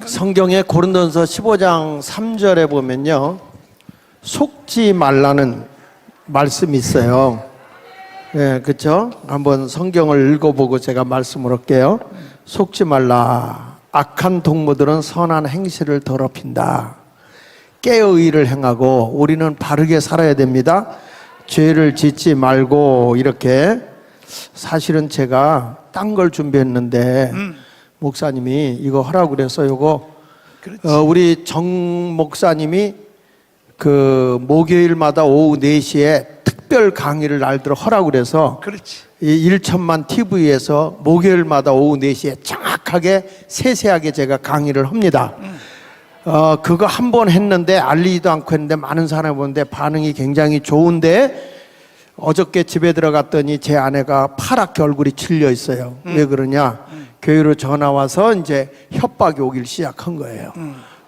성경의 고린도전서 15장 3절에 보면요, 속지 말라는 말씀이 있어요. 예, 그렇죠? 한번 성경을 읽어보고 제가 말씀을 할게요. 속지 말라. 악한 동무들은 선한 행실을 더럽힌다. 깨어 의를 행하고 우리는 바르게 살아야 됩니다. 죄를 짓지 말고. 이렇게. 사실은 제가 딴 걸 준비했는데 목사님이 이거 하라고 그래서 이거 우리 정 목사님이 그 목요일마다 오후 4시에 특별 강의를 날들어 하라고 그래서 이 1천만 TV에서 목요일마다 오후 4시에 정확하게 세세하게 제가 강의를 합니다. 그거 한 번 했는데 알리지도 않고 했는데 많은 사람이 보는데 반응이 굉장히 좋은데, 어저께 집에 들어갔더니 제 아내가 파랗게 얼굴이 질려 있어요. 왜 그러냐? 교회로 전화 와서 이제 협박이 오길 시작한 거예요.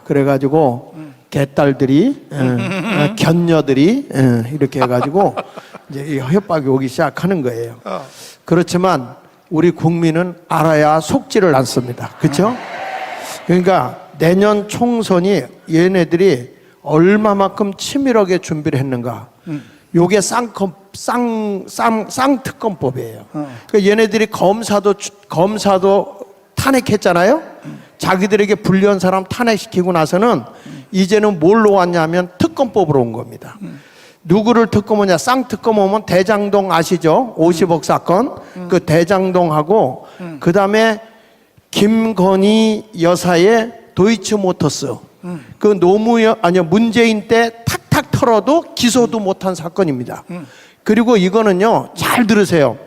그래가지고 개딸들이, 견녀들이 이렇게 해가지고 이제 협박이 오기 시작하는 거예요. 그렇지만 우리 국민은 알아야 속지를 않습니다. 그렇죠? 그러니까 내년 총선이 얘네들이 얼마만큼 치밀하게 준비를 했는가. 요게 쌍특검법이에요. 그러니까 얘네들이 검사도 탄핵했잖아요. 자기들에게 불리한 사람 탄핵시키고 나서는 이제는 뭘로 왔냐면 특검법으로 온 겁니다. 누구를 특검하냐? 쌍특검 오면 대장동 아시죠? 50억 사건. 그 대장동하고 그 다음에 김건희 여사의 도이치모터스. 그 문재인 때 탁탁 털어도 기소도 못한 사건입니다. 그리고 이거는요, 잘 들으세요.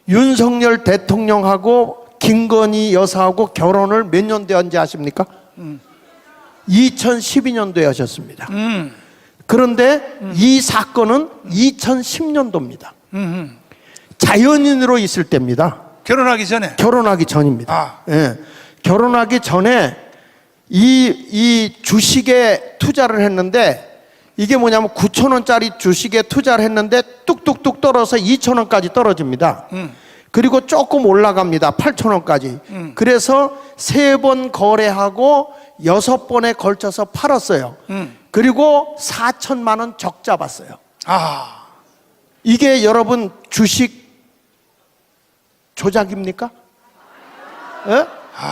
윤석열 대통령하고 김건희 여사하고 결혼을 몇 년도에 한지 아십니까? 2012년도에 하셨습니다. 그런데 이 사건은 2010년도입니다. 자연인으로 있을 때입니다. 결혼하기 전에? 결혼하기 전입니다. 예. 결혼하기 전에 이 주식에 투자를 했는데, 이게 뭐냐면 9,000원짜리 주식에 투자를 했는데 뚝뚝뚝 떨어서 2,000원까지 떨어집니다. 그리고 조금 올라갑니다. 8,000원까지. 그래서 3번 거래하고 6번에 걸쳐서 팔았어요. 그리고 4천만 원 적자 봤어요. 이게 여러분 주식 조작입니까? 예?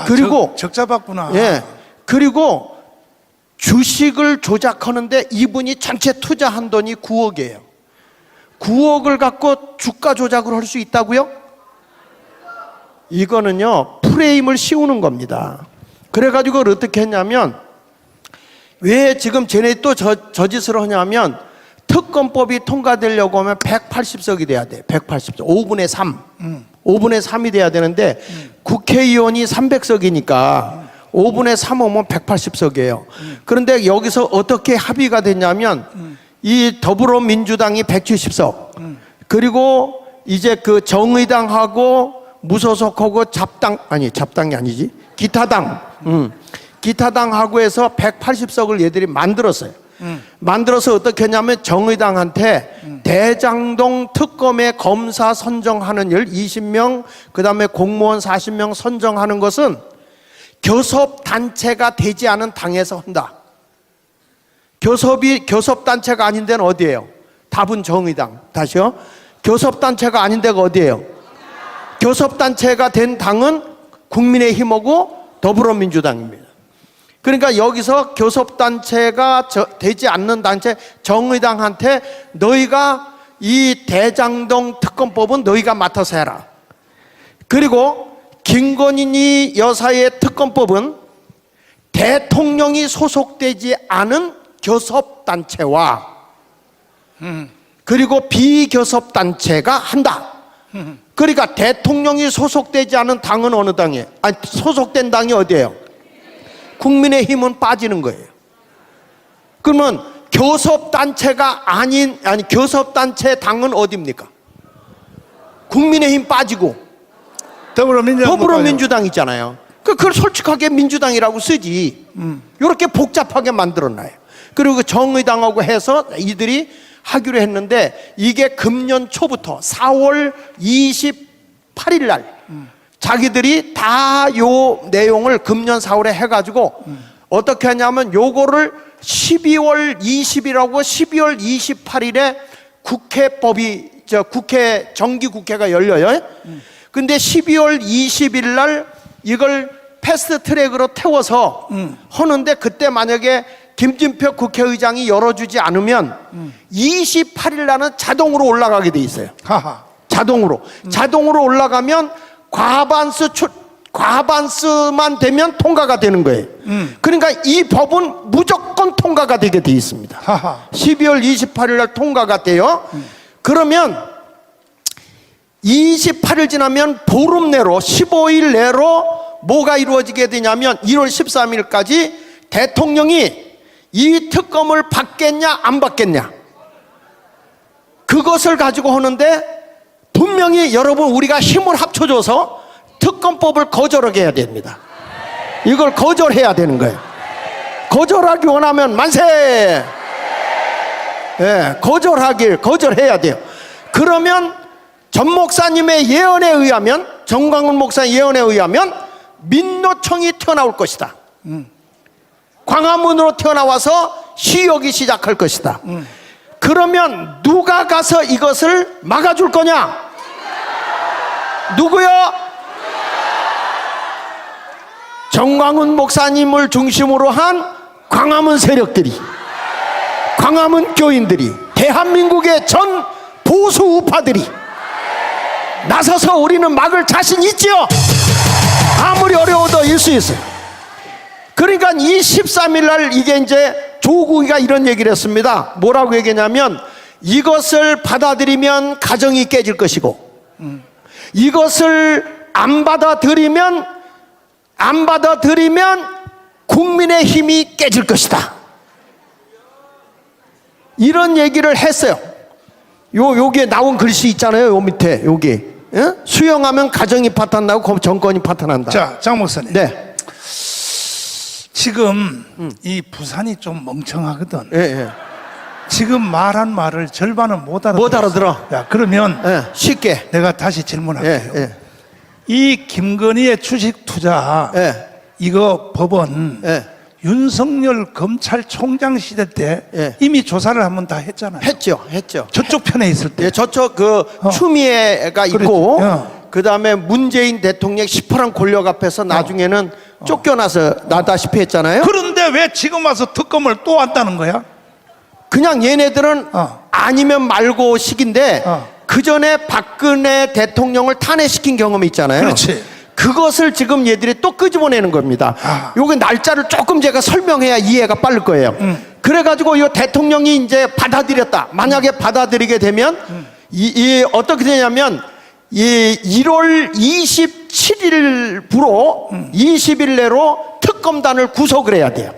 그리고 적자 봤구나. 예. 그리고 주식을 조작하는데 이분이 전체 투자한 돈이 9억이에요. 9억을 갖고 주가 조작을 할 수 있다고요? 이거는요, 프레임을 씌우는 겁니다. 그래가지고 어떻게 했냐면, 왜 지금 쟤네 또 저 짓을 하냐면, 특검법이 통과되려고 하면 180석이 돼야 돼. 180석. 5분의 3. 5분의 3이 돼야 되는데, 국회의원이 300석이니까 5분의 3 오면 180석이에요. 그런데 여기서 어떻게 합의가 됐냐면, 이 더불어민주당이 170석, 그리고 이제 그 정의당하고 무소속하고 잡당이 아니지, 기타당, 기타당하고 해서 180석을 얘들이 만들었어요. 만들어서 어떻게 했냐면, 정의당한테 대장동 특검의 검사 선정하는 일 20명, 그 다음에 공무원 40명 선정하는 것은 교섭단체가 되지 않은 당에서 한다. 교섭단체가 아닌 데는 어디예요? 답은 정의당. 다시요. 교섭단체가 아닌 데가 어디예요? 교섭단체가 된 당은 국민의힘하고 더불어민주당입니다. 그러니까 여기서 교섭단체가 되지 않는 단체 정의당한테 너희가 이 대장동 특검법은 너희가 맡아서 해라. 그리고 김건희 여사의 특검법은 대통령이 소속되지 않은 교섭단체와 그리고 비교섭단체가 한다. 그러니까 대통령이 소속되지 않은 당은 어느 당이에요? 아니, 소속된 당이 어디예요? 국민의힘은 빠지는 거예요. 그러면 교섭단체가 교섭단체 당은 어디입니까? 국민의힘 빠지고 더불어민주당 있잖아요. 그걸 솔직하게 민주당이라고 쓰지. 이렇게 복잡하게 만들어놔요. 그리고 정의당하고 해서 이들이 하기로 했는데, 이게 금년 초부터 4월 28일 날 자기들이 다 요 내용을 금년 4월에 해가지고 어떻게 하냐면 요거를 12월 20일하고 12월 28일에 국회 정기국회가 열려요. 근데 12월 20일 날 이걸 패스트 트랙으로 태워서 하는데 그때 만약에 김진표 국회의장이 열어주지 않으면 28일 날은 자동으로 올라가게 돼 있어요. 하하. 자동으로 올라가면 과반수만 되면 통과가 되는 거예요. 그러니까 이 법은 무조건 통과가 되게 돼 있습니다. 하하. 12월 28일 날 통과가 돼요. 그러면 28일 지나면 보름 내로 15일 내로 뭐가 이루어지게 되냐면 1월 13일까지 대통령이 이 특검을 받겠냐 안 받겠냐 그것을 가지고 하는데 분명히 여러분 우리가 힘을 합쳐줘서 특검법을 거절하게 해야 됩니다. 이걸 거절해야 되는 거예요. 거절하기 원하면 만세. 예, 거절해야 돼요. 그러면 전 목사님의 예언에 의하면, 정광훈 목사의 예언에 의하면 민노총이 튀어나올 것이다. 광화문으로 튀어나와서 시위하기 시작할 것이다. 그러면 누가 가서 이것을 막아줄 거냐? 누구요? 정광훈 목사님을 중심으로 한 광화문 세력들이, 광화문 교인들이, 대한민국의 전 보수 우파들이 나서서 우리는 막을 자신 있지요. 아무리 어려워도 일 수 있어요. 그러니까 이 13일 날 이게 이제 조국이가 이런 얘기를 했습니다. 뭐라고 얘기했냐면 이것을 받아들이면 가정이 깨질 것이고 이것을 안 받아들이면 국민의 힘이 깨질 것이다. 이런 얘기를 했어요. 여기에 나온 글씨 있잖아요. 요 밑에 여기. 예? 수용하면 가정이 파탄나고 정권이 파탄난다. 자, 장 목사님. 네. 지금 이 부산이 좀 멍청하거든. 예. 지금 말한 말을 절반은 못 알아들어. 못 알아들어. 야, 그러면 예. 쉽게. 내가 다시 질문할게요. 예. 이 김건희의 주식 투자 예. 이거 법은 예. 윤석열 검찰총장 시대 때 예. 이미 조사를 한번 다 했잖아요. 했죠. 저쪽 편에 있을 때. 예, 저쪽 추미애가 그렇지. 있고 그 다음에 문재인 대통령 시퍼런 권력 앞에서 나중에는 쫓겨나서 나다시피 했잖아요. 그런데 왜 지금 와서 특검을 또 한다는 거야? 그냥 얘네들은 아니면 말고 식인데 그 전에 박근혜 대통령을 탄핵시킨 경험이 있잖아요. 그렇지. 그것을 지금 얘들이 또 끄집어내는 겁니다. 요게 날짜를 조금 제가 설명해야 이해가 빠를 거예요. 그래가지고 이 대통령이 이제 받아들였다. 만약에 받아들이게 되면 어떻게 되냐면 이 1월 27일부로 20일 내로 특검단을 구속을 해야 돼요.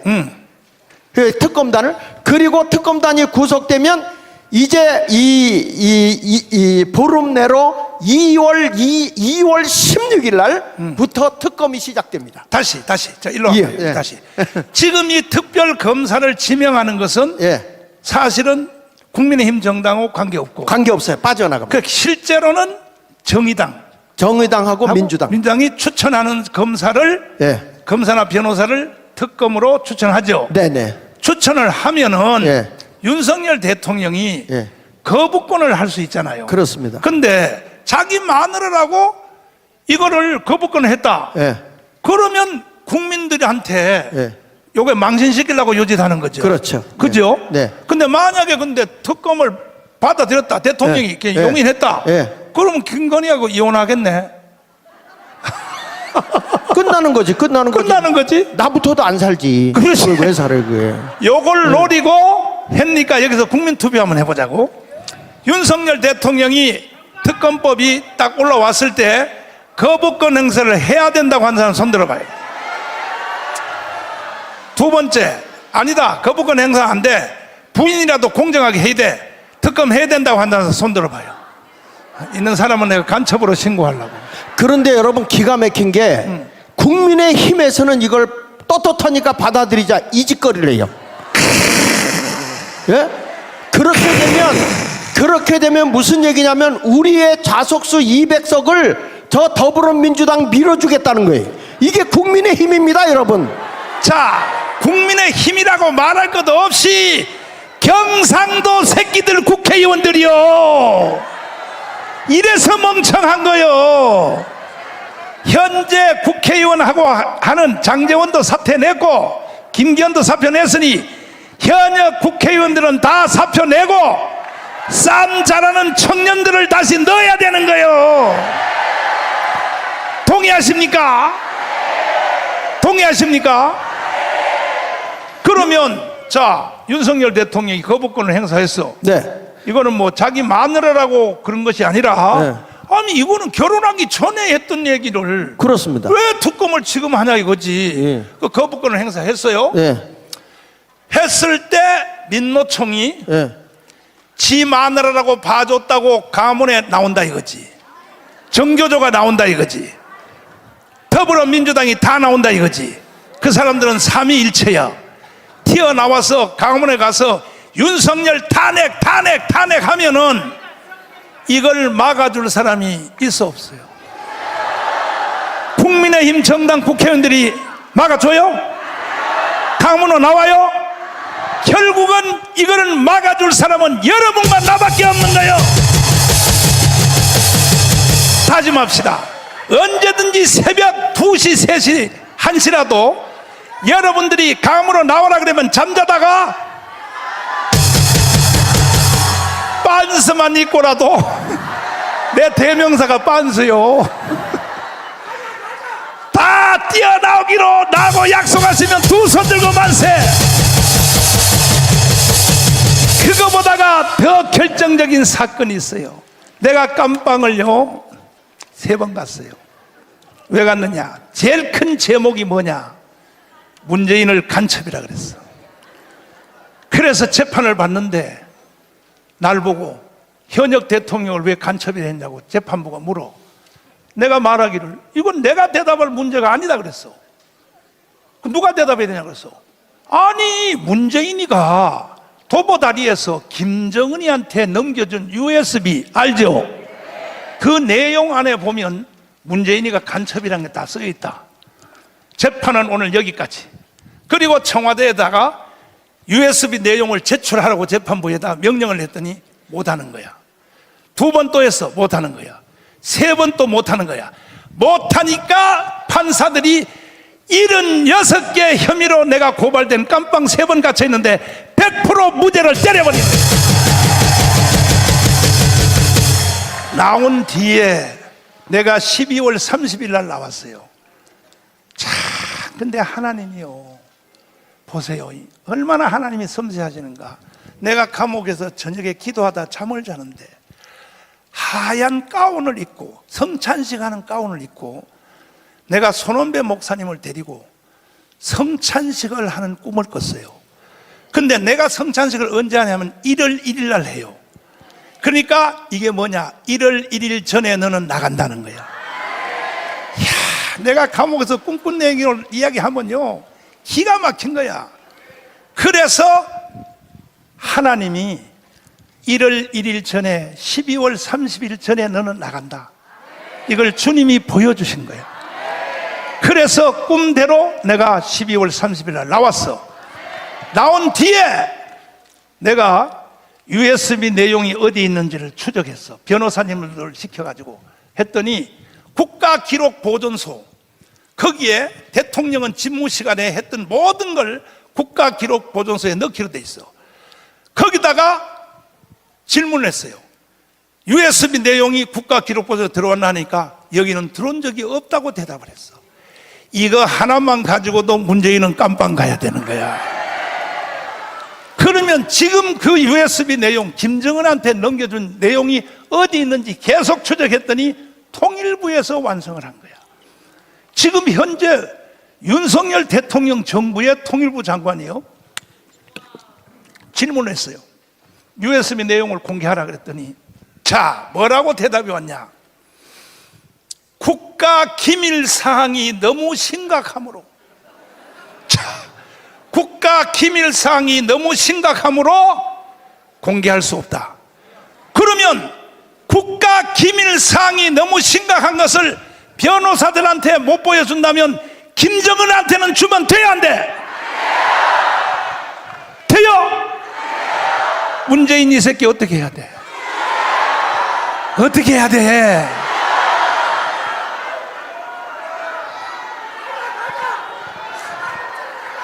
그 특검단을. 그리고 특검단이 구속되면 이제 이 보름 내로 2월 16일 날부터 특검이 시작됩니다. 다시 자 일로 와요. 예. 다시 지금 이 특별 검사를 지명하는 것은 사실은 국민의힘 정당하고 관계없어요. 빠져나갑니다. 그 실제로는 정의당하고 민주당이 추천하는 검사를 검사나 변호사를 특검으로 추천하죠. 네네. 추천을 하면은 윤석열 대통령이 거부권을 할 수 있잖아요. 그렇습니다. 근데 자기 마누라라고 이거를 거부권을 했다. 그러면 국민들한테 요게 망신시키려고 요짓하는 거죠. 그렇죠. 그죠? 네. 근데 만약에 특검을 받아들였다. 대통령이 이렇게 용인했다. 그러면 김건희하고 이혼하겠네. 끝나는 거지. 나부터도 안 살지. 그렇지. 왜 살아 그게. 요걸 노리고 했니까 여기서 국민 투표 한번 해보자고. 윤석열 대통령이 특검법이 딱 올라왔을 때 거부권 행사를 해야 된다고 하는 사람 손 들어봐요. 두 번째, 아니다, 거부권 행사 안 돼, 부인이라도 공정하게 해야 돼, 특검 해야 된다고 한다는 사람 손 들어봐요. 있는 사람은 내가 간첩으로 신고하려고. 그런데 여러분 기가 막힌 게 국민의힘에서는 이걸 떳떳하니까 받아들이자 이 짓거리를 해요. 예? 그렇게 되면 무슨 얘기냐면 우리의 좌석수 200석을 저 더불어민주당 밀어주겠다는 거예요. 이게 국민의힘입니다, 여러분. 자, 국민의힘이라고 말할 것도 없이 경상도 새끼들 국회의원들이요, 이래서 멍청한 거요. 현재 국회의원하고 하는 장제원도 사퇴 냈고 김기현도 사표 냈으니 현역 국회의원들은 다 사표 내고 쌈 잘하는 청년들을 다시 넣어야 되는 거예요. 동의하십니까? 동의하십니까? 그러면 자, 윤석열 대통령이 거부권을 행사했어. 네. 이거는 뭐 자기 마누라라고 그런 것이 아니라 네. 아니 이거는 결혼하기 전에 했던 얘기를 그렇습니다. 왜 특검을 지금 하냐 이거지. 예. 그 거부권을 행사했어요. 네. 했을 때 민노총이 네. 지 마누라라고 봐줬다고 가문에 나온다 이거지. 정교조가 나온다 이거지. 더불어민주당이 다 나온다 이거지. 그 사람들은 삼위일체야. 튀어나와서 강원에 가서 윤석열 탄핵 하면은 이걸 막아줄 사람이 있어 없어요? 국민의힘 정당 국회의원들이 막아줘요? 강문호 나와요? 결국은 이거는 막아줄 사람은 여러분과 나밖에 없는 거예요. 다짐합시다. 언제든지 새벽 2시, 3시, 1시라도 여러분들이 강으로 나오라 그러면 잠자다가 빤스만 입고라도 내 대명사가 빤스요. 다 뛰어나오기로 나하고 약속하시면 두 손 들고 만세. 그거보다가 더 결정적인 사건이 있어요. 내가 깜빵을요 3번 갔어요. 왜 갔느냐? 제일 큰 제목이 뭐냐? 문재인을 간첩이라 그랬어. 그래서 재판을 받는데 날 보고 현역 대통령을 왜 간첩이라 했냐고 재판부가 물어. 내가 말하기를 이건 내가 대답할 문제가 아니다 그랬어. 누가 대답해야 되냐 그랬어. 아니 문재인이가 도보다리에서 김정은이한테 넘겨준 USB 알죠? 그 내용 안에 보면 문재인이가 간첩이라는 게 다 써있다. 재판은 오늘 여기까지. 그리고 청와대에다가 USB 내용을 제출하라고 재판부에다 명령을 했더니 못하는 거야. 2번 또 했어. 못하는 거야. 3번 또 못하는 거야. 못하니까 판사들이 76개 혐의로 내가 고발된 깜빵 3번 갇혀있는데 100% 무죄를 때려버린 거야. 나온 뒤에 내가 12월 30일 날 나왔어요. 자, 근데 하나님이요, 보세요. 얼마나 하나님이 섬세하시는가. 내가 감옥에서 저녁에 기도하다 잠을 자는데 하얀 가운을 입고 성찬식 하는 가운을 입고 내가 손원배 목사님을 데리고 성찬식을 하는 꿈을 꿨어요. 근데 내가 성찬식을 언제 하냐면 1월 1일 날 해요. 그러니까 이게 뭐냐? 1월 1일 전에 너는 나간다는 거야. 이야, 내가 감옥에서 꿈꾼 내용을 이야기하면요 기가 막힌 거야. 그래서 하나님이 1월 1일 전에 12월 30일 전에 너는 나간다. 이걸 주님이 보여주신 거야. 그래서 꿈대로 내가 12월 30일 날 나왔어. 나온 뒤에 내가 USB 내용이 어디 있는지를 추적했어. 변호사님을 시켜가지고 했더니 국가기록보존소, 거기에 대통령은 집무시간에 했던 모든 걸 국가기록보존소에 넣기로 돼 있어. 거기다가 질문을 했어요. USB 내용이 국가기록보존소에 들어왔나 하니까 여기는 들어온 적이 없다고 대답을 했어. 이거 하나만 가지고도 문재인은 깜빵 가야 되는 거야. 그러면 지금 그 USB 내용, 김정은한테 넘겨준 내용이 어디 있는지 계속 추적했더니 통일부에서 완성을 한 거야. 지금 현재 윤석열 대통령 정부의 통일부 장관이요 질문을 했어요. USB 내용을 공개하라 그랬더니 자, 뭐라고 대답이 왔냐? 국가 기밀 사항이 너무 심각하므로, 자, 국가 기밀 사항이 너무 심각하므로 공개할 수 없다. 그러면 국가 기밀 사항이 너무 심각한 것을 변호사들한테 못 보여준다면 김정은한테는 주면 돼야 안 돼? 돼요? 문재인 이 새끼 어떻게 해야 돼? 어떻게 해야 돼?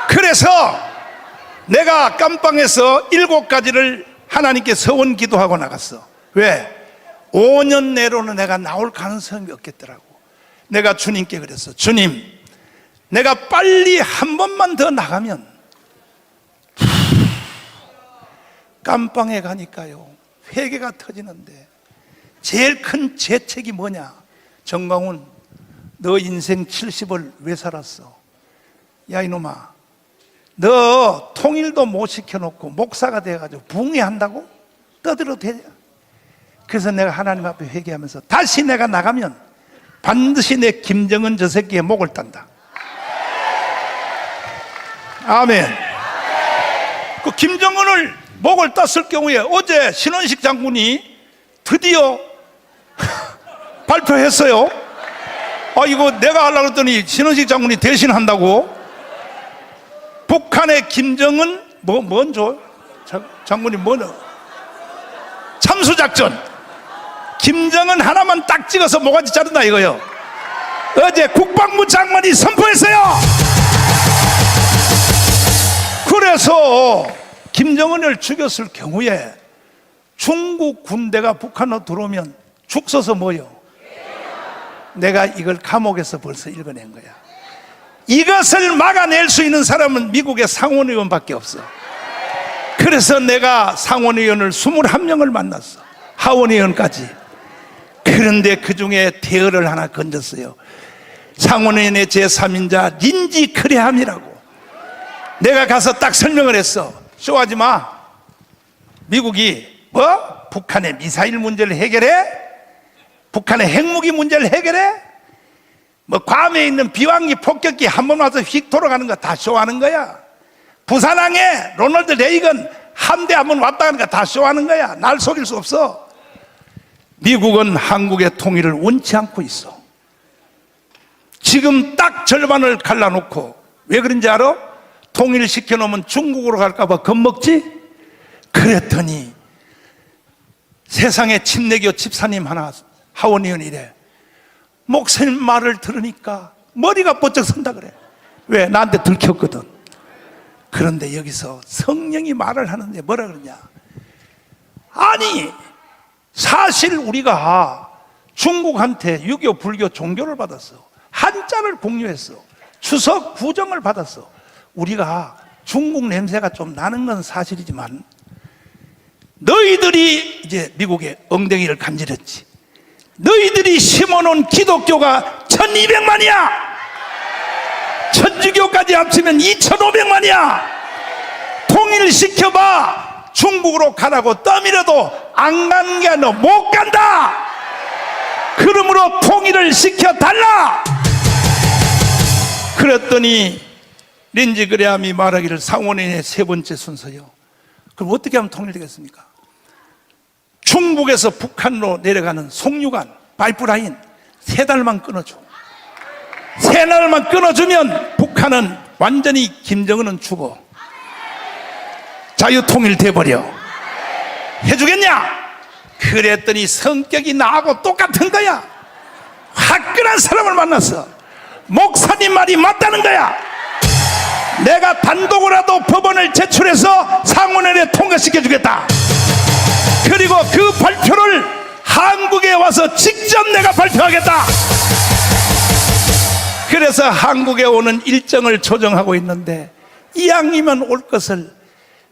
그래서 내가 깜빵에서 7가지를 하나님께 서원 기도하고 나갔어. 왜? 5년 내로는 내가 나올 가능성이 없겠더라고. 내가 주님께 그랬어. 주님, 내가 빨리 한 번만 더 나가면 깜빵에 가니까요 회개가 터지는데 제일 큰 죄책이 뭐냐? 정광훈, 너 인생 70을 왜 살았어? 야 이놈아, 너 통일도 못 시켜놓고 목사가 돼가지고 붕괴한다고? 떠들어도 되냐? 그래서 내가 하나님 앞에 회개하면서 다시 내가 나가면 반드시 내 김정은 저 새끼의 목을 딴다. 아멘. 그 김정은을 목을 땄을 경우에 어제 신원식 장군이 드디어 발표했어요. 이거 내가 하려고 했더니 신원식 장군이 대신한다고. 북한의 김정은 뭔죠? 장군이 뭐냐? 참수작전. 김정은 하나만 딱 찍어서 모가지 자른다 이거요. 어제 국방부 장관이 선포했어요. 그래서 김정은을 죽였을 경우에 중국 군대가 북한으로 들어오면 죽 서서 뭐요? 내가 이걸 감옥에서 벌써 읽어낸 거야. 이것을 막아낼 수 있는 사람은 미국의 상원의원밖에 없어. 그래서 내가 상원의원을 21명을 만났어. 하원의원까지. 그런데 그 중에 대어를 하나 건졌어요. 상원의원의 제3인자 린지 크레함이라고. 내가 가서 딱 설명을 했어. 쇼하지 마. 미국이 북한의 미사일 문제를 해결해? 북한의 핵무기 문제를 해결해? 괌에 있는 비왕기 폭격기 한 번 와서 휙 돌아가는 거 다 쇼하는 거야. 부산항에 로널드 레이건 함대 한 번 왔다 가는 거 다 쇼하는 거야. 날 속일 수 없어. 미국은 한국의 통일을 원치 않고 있어. 지금 딱 절반을 갈라놓고. 왜 그런지 알아? 통일시켜놓으면 중국으로 갈까봐 겁먹지? 그랬더니 세상에 침례교 집사님 하나 하원의원이래. 목사님 말을 들으니까 머리가 번쩍 선다 그래. 왜? 나한테 들켰거든. 그런데 여기서 성령이 말을 하는데 뭐라 그러냐? 아니 사실 우리가 중국한테 유교 불교 종교를 받았어. 한자를 공유했어. 추석 구정을 받았어. 우리가 중국 냄새가 좀 나는 건 사실이지만 너희들이 이제 미국의 엉덩이를 간지렸지. 너희들이 심어놓은 기독교가 1200만이야. 천주교까지 합치면 2500만이야. 통일시켜봐. 중국으로 가라고 떠밀어도 안 가는 게 아니라 못 간다. 그러므로 통일을 시켜달라. 그랬더니 린지 그레함이 말하기를 상원의원의 3번째 순서요. 그럼 어떻게 하면 통일되겠습니까? 중국에서 북한으로 내려가는 송유관 파이프라인 3달만 끊어줘. 3달만 끊어주면 북한은 완전히 김정은은 죽어. 자유통일 돼버려. 해주겠냐? 그랬더니 성격이 나하고 똑같은 거야. 화끈한 사람을 만났어. 목사님 말이 맞다는 거야. 내가 단독으로라도 법원을 제출해서 상원의원에 통과시켜주겠다. 그리고 그 발표를 한국에 와서 직접 내가 발표하겠다. 그래서 한국에 오는 일정을 조정하고 있는데 이왕이면 올 것을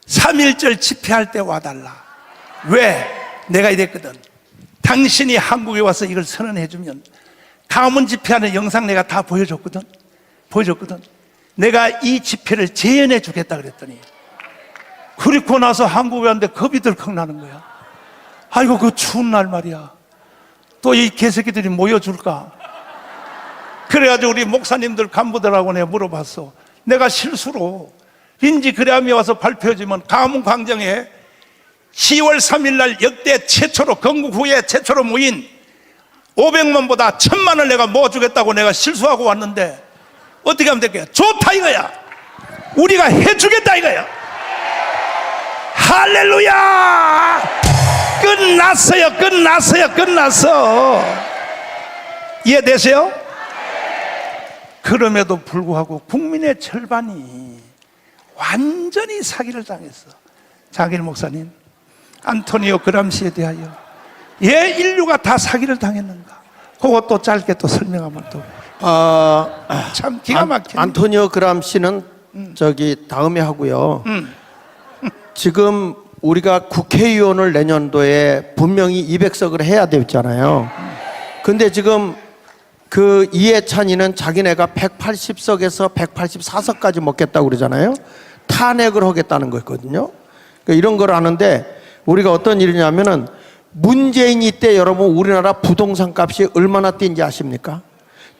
3.1절 집회할 때 와달라. 왜? 내가 이랬거든. 당신이 한국에 와서 이걸 선언해주면 가문 집회하는 영상 내가 다 보여줬거든. 내가 이 집회를 재연해 주겠다 그랬더니 그리고 나서 한국에 왔는데 겁이 덜컥 나는 거야. 아이고 그 추운 날 말이야. 또 이 개새끼들이 모여줄까? 그래가지고 우리 목사님들 간부들하고 내가 물어봤어. 내가 실수로 린지 그레함이 와서 발표해주면 가문 광장에 10월 3일 날 역대 최초로 건국 후에 최초로 모인 500만보다 1000만을 내가 모아주겠다고 내가 실수하고 왔는데 어떻게 하면 될까요? 좋다 이거야. 우리가 해주겠다 이거야. 할렐루야. 끝났어요. 끝났어. 이해되세요? 그럼에도 불구하고 국민의 절반이 완전히 사기를 당했어. 장일 목사님, 안토니오 그람시에 대하여 왜 인류가 다 사기를 당했는가? 그것도 짧게 또 설명하면 또 참 기가 막히네. 안토니오 그람시는 저기 다음에 하고요. 지금 우리가 국회의원을 내년도에 분명히 200석을 해야 되잖아요. 근데 지금 그 이해찬이는 자기네가 180석에서 184석까지 먹겠다고 그러잖아요. 탄핵을 하겠다는 거거든요. 그러니까 이런 걸 하는데 우리가 어떤 일이냐면은 문재인이 때 여러분 우리나라 부동산 값이 얼마나 뛴지 아십니까?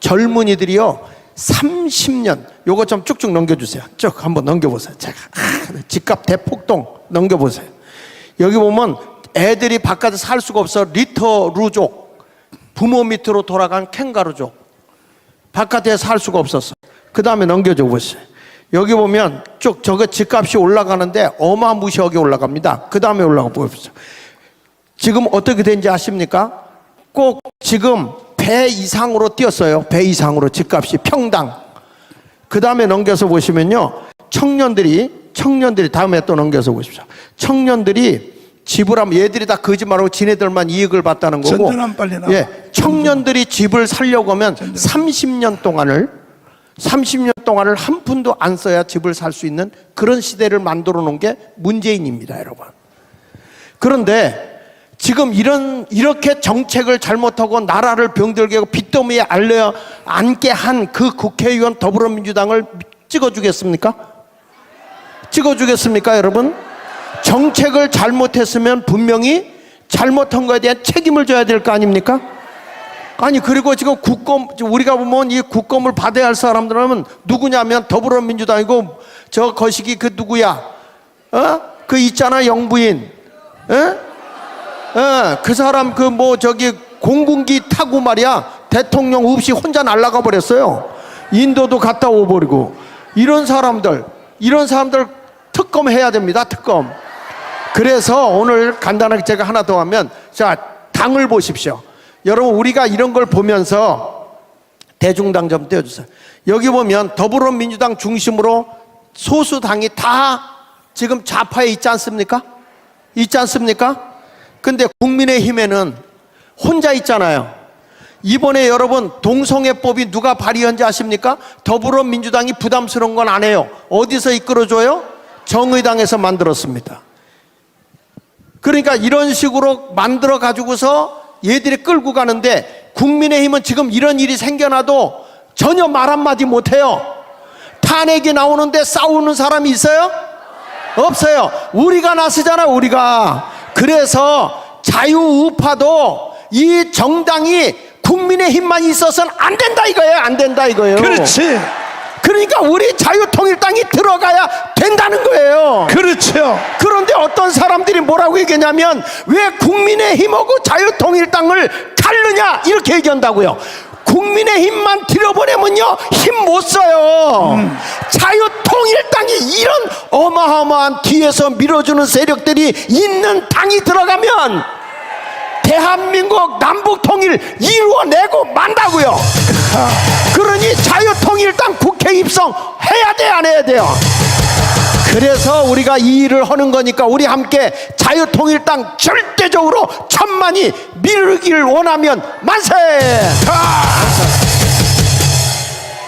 젊은이들이요 30년 요거 좀 쭉쭉 넘겨주세요. 쭉 한번 넘겨보세요. 제가 집값 대폭동 넘겨보세요. 여기 보면 애들이 바깥에 살 수가 없어. 리터루족, 부모 밑으로 돌아간 캥가루족, 바깥에 살 수가 없었어. 그 다음에 넘겨줘 보세요. 여기 보면 쭉 저거 집값이 올라가는데 어마무시하게 올라갑니다. 그 다음에 올라가 보십시오. 지금 어떻게 된지 아십니까? 꼭 지금 배 이상으로 뛰었어요. 배 이상으로 집값이 평당. 그 다음에 넘겨서 보시면요, 청년들이 다음에 또 넘겨서 보십시오. 청년들이 집을 하면 얘들이 다 거짓말하고 지네들만 이익을 봤다는 거고. 전전한 빨리 나와. 예, 청년들이 집을 살려고 하면 30년 동안을 한 푼도 안 써야 집을 살 수 있는 그런 시대를 만들어 놓은 게 문재인입니다, 여러분. 그런데 지금 이렇게 정책을 잘못하고 나라를 병들게 하고 빚더미에 앉게 한 그 국회의원 더불어민주당을 찍어주겠습니까? 찍어주겠습니까, 여러분? 정책을 잘못했으면 분명히 잘못한 거에 대한 책임을 져야 될 거 아닙니까? 아니, 그리고 지금 우리가 보면 이 국검을 받아야 할 사람들은 누구냐면 더불어민주당이고, 저 거시기 그 누구야? 그 있잖아, 영부인. 그 사람 그 뭐 저기 공군기 타고 말이야, 대통령 없이 혼자 날아가 버렸어요. 인도도 갔다 오버리고. 이런 사람들 특검해야 됩니다, 특검. 그래서 오늘 간단하게 제가 하나 더 하면, 자, 당을 보십시오. 여러분, 우리가 이런 걸 보면서 대중당 좀 떼어주세요. 여기 보면 더불어민주당 중심으로 소수당이 다 지금 좌파에 있지 않습니까? 있지 않습니까? 근데 국민의힘에는 혼자 있잖아요. 이번에 여러분 동성애법이 누가 발의한지 아십니까? 더불어민주당이 부담스러운 건 안 해요. 어디서 이끌어줘요? 정의당에서 만들었습니다. 그러니까 이런 식으로 만들어 가지고서 얘들이 끌고 가는데, 국민의힘은 지금 이런 일이 생겨나도 전혀 말 한마디 못해요. 탄핵이 나오는데 싸우는 사람이 있어요? 없어요. 우리가 나서잖아, 우리가. 그래서 자유우파도 이 정당이 국민의힘만 있어서는 안 된다 이거예요. 안 된다 이거예요. 그렇지. 그러니까 우리 자유통일당이 들어가야 된다는 거예요. 그렇죠. 그런데 어떤 사람들이 뭐라고 얘기하냐면, 왜 국민의힘하고 자유통일당을 갈르냐 이렇게 얘기한다고요. 국민의힘만 들여보내면요 힘 못 써요. 자유통일당이 이런 어마어마한 뒤에서 밀어주는 세력들이 있는 당이 들어가면 대한민국 남북통일 이루어내고 만다고요. 그러니 자유통일당 국회 입성해야 돼, 안 해야 돼요? 그래서 우리가 이 일을 하는 거니까 우리 함께 자유통일당 절대적으로 천만이 밀기를 원하면 만세!